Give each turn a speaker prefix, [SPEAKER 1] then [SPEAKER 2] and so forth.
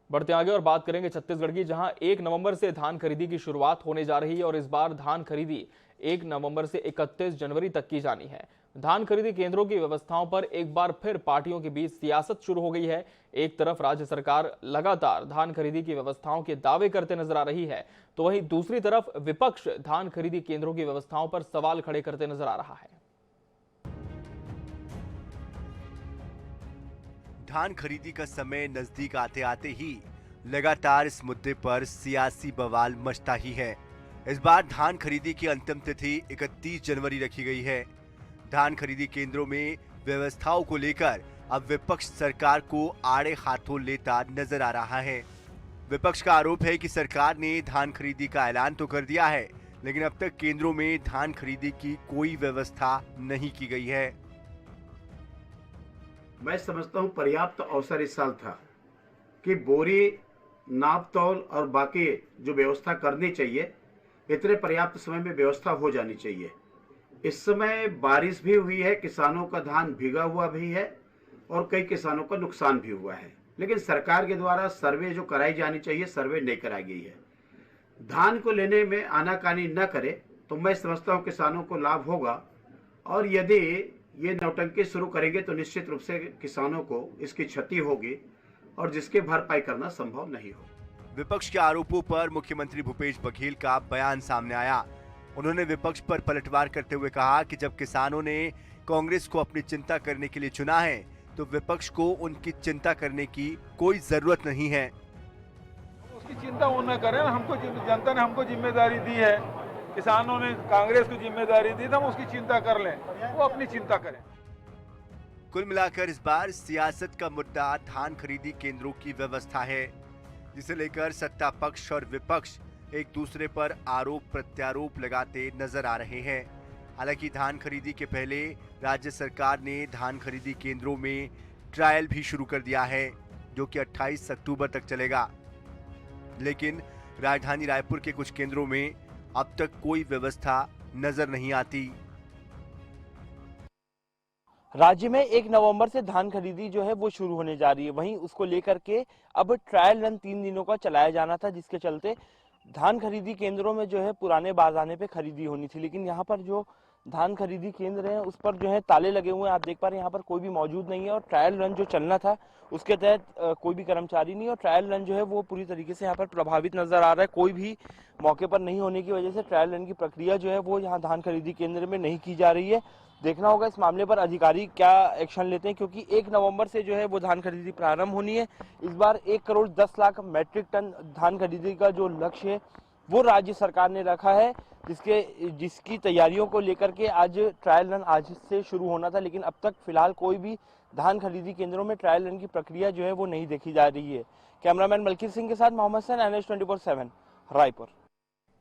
[SPEAKER 1] बढ़ते आगे और बात करेंगे छत्तीसगढ़ की, जहां 1 नवंबर से धान खरीदी की शुरुआत होने जा रही है और इस बार धान खरीदी 1 नवंबर से 31 जनवरी तक की जानी है। धान खरीदी केंद्रों की व्यवस्थाओं पर एक बार फिर पार्टियों के बीच सियासत शुरू हो गई है। एक तरफ राज्य सरकार लगातार धान खरीदी की व्यवस्थाओं के दावे करते नजर आ रही है, तो वहीं दूसरी तरफ विपक्ष धान खरीदी केंद्रों की व्यवस्थाओं पर सवाल खड़े करते नजर आ रहा है।
[SPEAKER 2] धान खरीदी का समय नजदीक आते आते ही लगातार इस मुद्दे पर सियासी बवाल मचता ही है। इस बार धान खरीदी की अंतिम तिथि 31 जनवरी रखी गई है। धान खरीदी केंद्रों में व्यवस्थाओं को लेकर अब विपक्ष सरकार को आड़े हाथों लेता नजर आ रहा है। विपक्ष का आरोप है कि सरकार ने धान खरीदी का ऐलान तो कर दिया है, लेकिन अब तक केंद्रों में धान खरीदी की कोई व्यवस्था नहीं की गई है।
[SPEAKER 3] मैं समझता हूं पर्याप्त अवसर इस साल था कि बोरी, नाप तौल और बाकी जो व्यवस्था करनी चाहिए, इतने पर्याप्त समय में व्यवस्था हो जानी चाहिए। इस समय बारिश भी हुई है, किसानों का धान भीगा हुआ भी है और कई किसानों का नुकसान भी हुआ है, लेकिन सरकार के द्वारा सर्वे जो कराई जानी चाहिए, सर्वे नहीं कराई गई है। धान को लेने में आनाकानी न करे तो मैं समझता हूं किसानों को लाभ होगा, और यदि ये नौटंकी शुरू करेंगे तो निश्चित रूप से किसानों को इसकी क्षति होगी और जिसके भरपाई करना संभव नहीं होगा।
[SPEAKER 2] विपक्ष के आरोपों पर मुख्यमंत्री भूपेश बघेल का बयान सामने आया। उन्होंने विपक्ष पर पलटवार करते हुए कहा कि जब किसानों ने कांग्रेस को अपनी चिंता करने के लिए चुना है, तो विपक्ष को उनकी चिंता करने की कोई जरूरत नहीं है।
[SPEAKER 4] उसकी चिंता वो न करें, हमको जनता ने हमको जिम्मेदारी दी है, किसानों ने कांग्रेस को जिम्मेदारी दी, तो हम उसकी चिंता कर लें, वो अपनी चिंता करें।
[SPEAKER 2] कुल मिलाकर इस बार सियासत का मुद्दा धान खरीदी केंद्रों की व्यवस्था है, जिसे लेकर सत्ता पक्ष और विपक्ष एक दूसरे पर आरोप प्रत्यारोप लगाते नजर आ रहे हैं। हालांकि धान खरीदी के पहले राज्य सरकार ने धान खरीदी केंद्रों में ट्रायल भी शुरू कर दिया है, जो कि 28 अक्टूबर तक चलेगा। लेकिन राजधानी रायपुर के कुछ केंद्रों में अब तक कोई व्यवस्था नजर नहीं आती।
[SPEAKER 5] राज्य में 1 नवंबर से धान खरीदी जो है वो शुरू होने जा रही है। वहीं उसको लेकर के अब ट्रायल रन 3 दिनों का चलाया जाना था, जिसके चलते धान खरीदी केंद्रों में जो है पुराने बारदाने पे खरीदी होनी थी, लेकिन यहाँ पर जो धान खरीदी केंद्र है उस पर जो है ताले लगे हुए हैं। आप देख पा रहे हैं यहाँ पर कोई भी मौजूद नहीं है और ट्रायल रन जो चलना था उसके तहत कोई भी कर्मचारी नहीं, और ट्रायल रन जो है वो पूरी तरीके से यहाँ पर प्रभावित नजर आ रहा है। कोई भी मौके पर नहीं होने की वजह से ट्रायल रन की प्रक्रिया जो है वो यहाँ धान खरीदी केंद्र में नहीं की जा रही है। देखना होगा इस मामले पर अधिकारी क्या एक्शन लेते हैं, क्योंकि 1 नवंबर से जो है वो धान खरीदी प्रारंभ होनी है। इस बार 1 करोड़ 10 लाख मैट्रिक टन धान खरीदी का जो लक्ष्य है वो राज्य सरकार ने रखा है, जिसकी तैयारियों को लेकर के आज ट्रायल रन आज से शुरू होना था, लेकिन अब तक फिलहाल कोई भी धान खरीदी केंद्रों में ट्रायल रन की प्रक्रिया जो है वो नहीं देखी जा रही है। कैमरामैन मलकीर सिंह के साथ मोहम्मद सैन, NH 24/7 रायपुर।